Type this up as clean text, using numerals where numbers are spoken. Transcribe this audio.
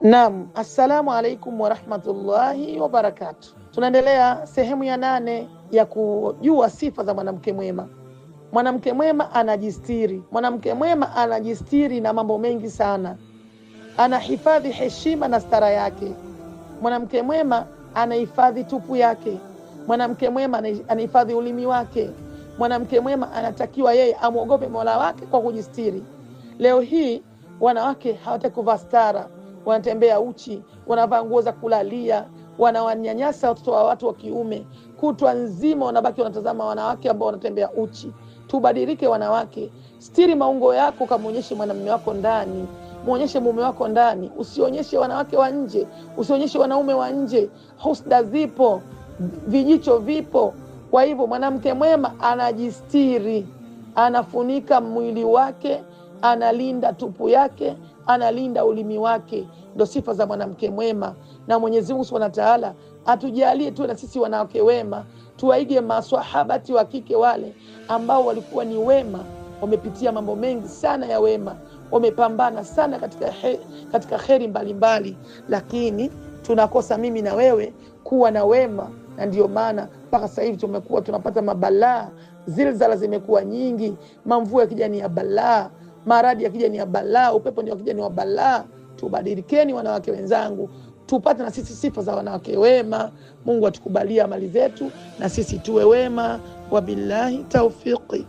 Naam, assalamu alaikum wa rahmatullahi wa barakatuh. Tunaendelea sehemu ya 8 ya kujua sifa za mwanamke mwema. Mwanamke mwema anajistiri. Mwanamke mwema anajistiri na mambo mengi sana. Anahifadhi heshima na stara yake. Mwanamke mwema anahifadhi tupu yake. Mwanamke mwema anahifadhi ulimi wake. Mwanamke mwema anatakiwa yeye amuogope Mola wake kwa kujistiri. Leo hii wanawake hawataki kuvaa stara, wanatembea uchi, wanavaa nguo za kulalia, wanawanyanyasa watoto wa watu wa kiume. Kutwa nzima wanabaki wanatazama wanawake ambao wanatembea uchi. Tubadilike wanawake. Stiri maungo yako, kamuonyeshe mwanamume wako ndani, muonyeshe mume wako ndani, usionyeshe wanawake wa nje, usionyeshe wanaume wa nje. Husda zipo, vijicho vipo. Kwa hivyo mwanamke mwema anajistiri, anafunika mwili wake, analinda tupu yake, analinda ulimi wake. Ndio sifa za mwanamke mwema. Na Mwenyezi Mungu Subhanahu wa Ta'ala atujalie tuwe na sisi wanawake wema, tuwaige maswahabati wa kike wale ambao walikuwa ni wema, wamepitia mambo mengi sana ya wema, wamepambana sana katika kheri mbalimbali, lakini tunakosa mimi na wewe kuwa na wema. Na ndio maana mpaka sasa hivi tumekuwa tunapata mabalaa, zilzala zimekuwa nyingi, mamvua yakija ni ya balaa, maradi yakija ni ya balaa, upepo ndio yakija ni wa balaa. Tubadilikeni wanawake wenzangu, tupate na sisi sifa za wanawake wema. Mungu atukubalia amali zetu na sisi tuwe wema. Wabillahi tawfiqi.